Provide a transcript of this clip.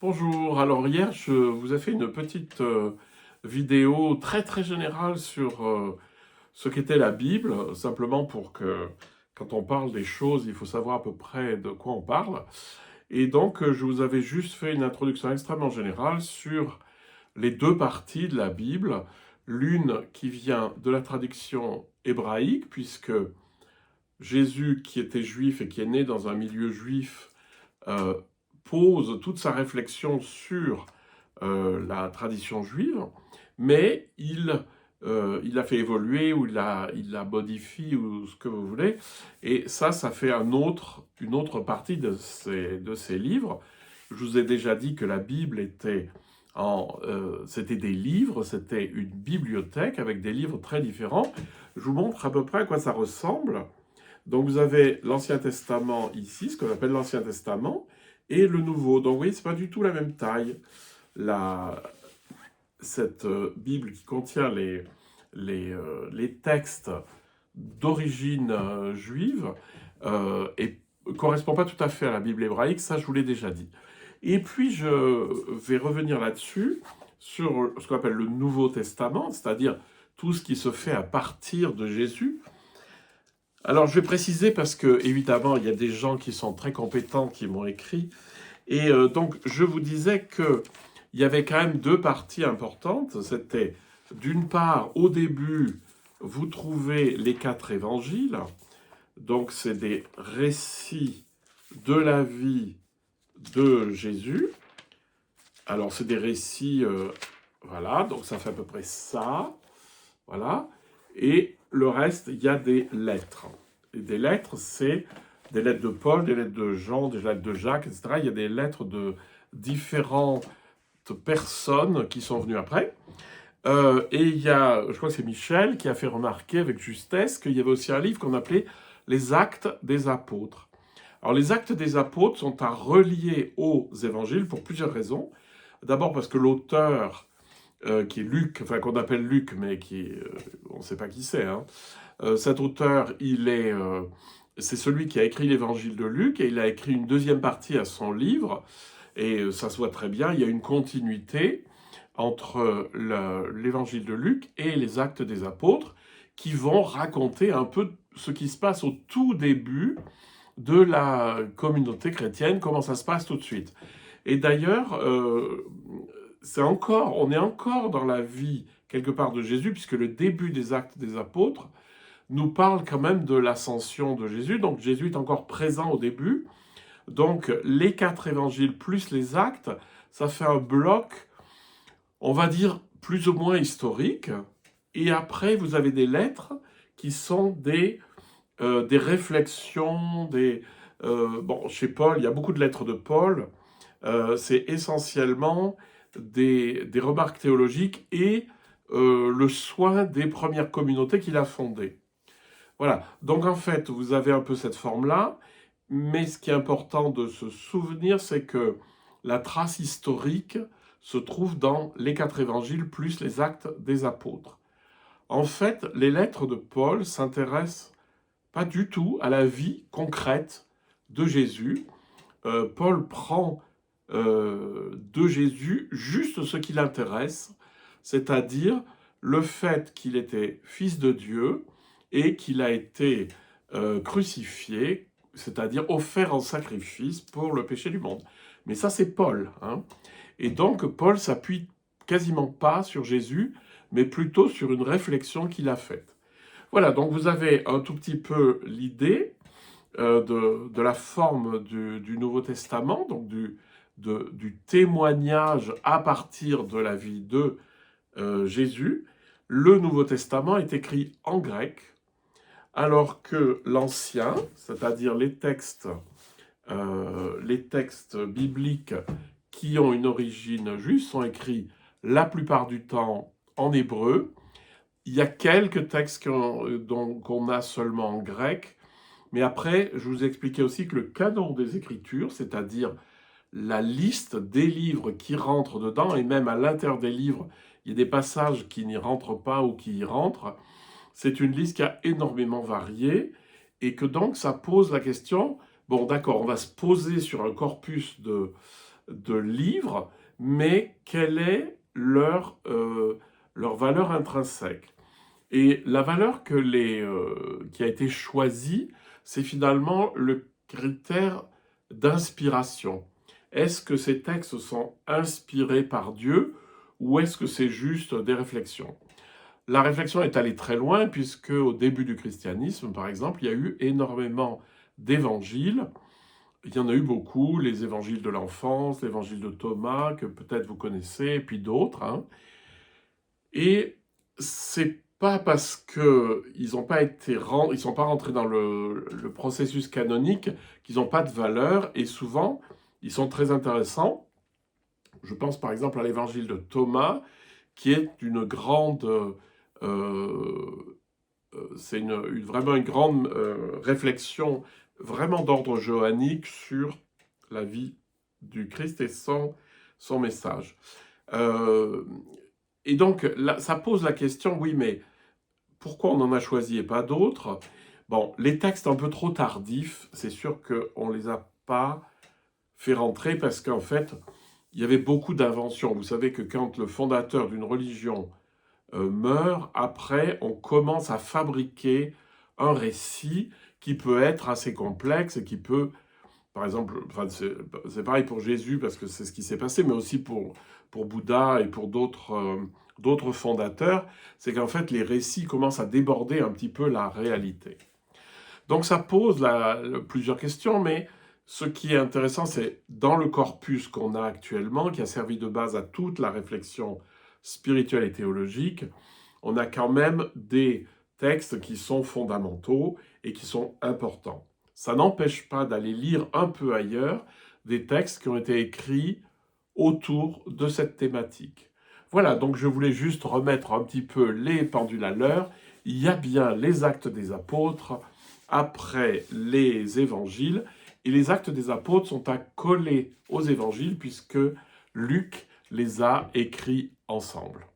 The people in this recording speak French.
Bonjour, alors hier je vous ai fait une petite vidéo très générale sur ce qu'était la Bible, simplement pour que quand on parle des choses, il faut savoir à peu près de quoi on parle. Et donc je vous avais juste fait une introduction extrêmement générale sur les deux parties de la Bible, l'une qui vient de la traduction hébraïque, puisque Jésus qui était juif et qui est né dans un milieu juif, euh, pose toute sa réflexion sur la tradition juive, mais il l'a fait évoluer ou il la modifie ou ce que vous voulez. Et ça fait une autre partie de ces livres. Je vous ai déjà dit que la Bible c'était des livres, c'était une bibliothèque avec des livres très différents. Je vous montre à peu près à quoi ça ressemble. Donc vous avez l'Ancien Testament ici, ce qu'on appelle l'Ancien Testament, et le Nouveau. Donc vous voyez, c'est pas du tout la même taille. La, cette Bible qui contient les textes d'origine juive et correspond pas tout à fait à la Bible hébraïque, ça je vous l'ai déjà dit. Et puis je vais revenir là-dessus, sur ce qu'on appelle le Nouveau Testament, c'est-à-dire tout ce qui se fait à partir de Jésus. Alors, je vais préciser parce que, évidemment, il y a des gens qui sont très compétents qui m'ont écrit. Et donc, je vous disais qu'il y avait quand même deux parties importantes. C'était, d'une part, au début, vous trouvez les quatre évangiles. Donc, c'est des récits de la vie de Jésus. Alors, c'est des récits, voilà, donc ça fait à peu près ça. Voilà. Et le reste, il y a des lettres. Et des lettres, c'est des lettres de Paul, des lettres de Jean, des lettres de Jacques, etc. Il y a des lettres de différentes personnes qui sont venues après. Et il y a, je crois que c'est Michel qui a fait remarquer avec justesse qu'il y avait aussi un livre qu'on appelait Les Actes des Apôtres. Alors les Actes des Apôtres sont à relier aux évangiles pour plusieurs raisons. D'abord parce que l'auteur qui est Luc, enfin qu'on appelle Luc, mais on ne sait pas qui c'est. Hein. Cet auteur, c'est celui qui a écrit l'évangile de Luc, et il a écrit une deuxième partie à son livre, et ça se voit très bien, il y a une continuité entre l'évangile de Luc et les actes des apôtres, qui vont raconter un peu ce qui se passe au tout début de la communauté chrétienne, comment ça se passe tout de suite. Et d'ailleurs, on est encore dans la vie quelque part de Jésus, puisque le début des actes des apôtres nous parle quand même de l'ascension de Jésus. Donc Jésus est encore présent au début. Donc les quatre évangiles plus les actes, ça fait un bloc, on va dire, plus ou moins historique. Et après, vous avez des lettres qui sont des réflexions, bon, chez Paul, il y a beaucoup de lettres de Paul. C'est essentiellement des remarques théologiques et le soin des premières communautés qu'il a fondées. Voilà, donc en fait, vous avez un peu cette forme-là, mais ce qui est important de se souvenir, c'est que la trace historique se trouve dans les quatre évangiles plus les actes des apôtres. En fait, les lettres de Paul s'intéressent pas du tout à la vie concrète de Jésus. Paul prend de Jésus juste ce qui l'intéresse, c'est-à-dire le fait qu'il était fils de Dieu et qu'il a été crucifié, c'est-à-dire offert en sacrifice pour le péché du monde. Mais ça, c'est Paul. Hein. Et donc, Paul s'appuie quasiment pas sur Jésus, mais plutôt sur une réflexion qu'il a faite. Voilà, donc vous avez un tout petit peu l'idée de la forme du Nouveau Testament, donc du témoignage à partir de la vie de Jésus. Le Nouveau Testament est écrit en grec, alors que l'Ancien, c'est-à-dire les textes bibliques qui ont une origine juive, sont écrits la plupart du temps en hébreu. Il y a quelques textes qu'on a seulement en grec, mais après, je vous ai expliqué aussi que le canon des Écritures, c'est-à-dire la liste des livres qui rentrent dedans, et même à l'intérieur des livres, il y a des passages qui n'y rentrent pas ou qui y rentrent, c'est une liste qui a énormément varié, et que donc ça pose la question bon d'accord, on va se poser sur un corpus de livres, mais quelle est leur valeur intrinsèque? Et la valeur qui a été choisie, c'est finalement le critère d'inspiration. Est-ce que ces textes sont inspirés par Dieu ou est-ce que c'est juste des réflexions? La réflexion est allée très loin puisque au début du christianisme, par exemple, il y a eu énormément d'évangiles. Il y en a eu beaucoup, les évangiles de l'enfance, l'évangile de Thomas, que peut-être vous connaissez, et puis d'autres, hein. Et c'est pas parce que ils sont pas rentrés dans le processus canonique qu'ils n'ont pas de valeur, et souvent, ils sont très intéressants. Je pense par exemple à l'évangile de Thomas, qui est une grande... c'est vraiment une grande réflexion, vraiment d'ordre johannique, sur la vie du Christ et son message. Euh, et donc, là, ça pose la question, oui, mais pourquoi on en a choisi et pas d'autres? Bon, les textes un peu trop tardifs, c'est sûr qu'on ne les a pas fait rentrer parce qu'en fait, il y avait beaucoup d'inventions. Vous savez que quand le fondateur d'une religion meurt, après, on commence à fabriquer un récit qui peut être assez complexe et qui peut, par exemple, enfin, c'est pareil pour Jésus parce que c'est ce qui s'est passé, mais aussi pour Bouddha et pour d'autres fondateurs, c'est qu'en fait les récits commencent à déborder un petit peu la réalité. Donc ça pose plusieurs questions, mais ce qui est intéressant, c'est dans le corpus qu'on a actuellement, qui a servi de base à toute la réflexion spirituelle et théologique, on a quand même des textes qui sont fondamentaux et qui sont importants. Ça n'empêche pas d'aller lire un peu ailleurs des textes qui ont été écrits autour de cette thématique. Voilà, donc je voulais juste remettre un petit peu les pendules à l'heure. Il y a bien les actes des apôtres après les évangiles, et les actes des apôtres sont à coller aux évangiles puisque Luc les a écrits ensemble.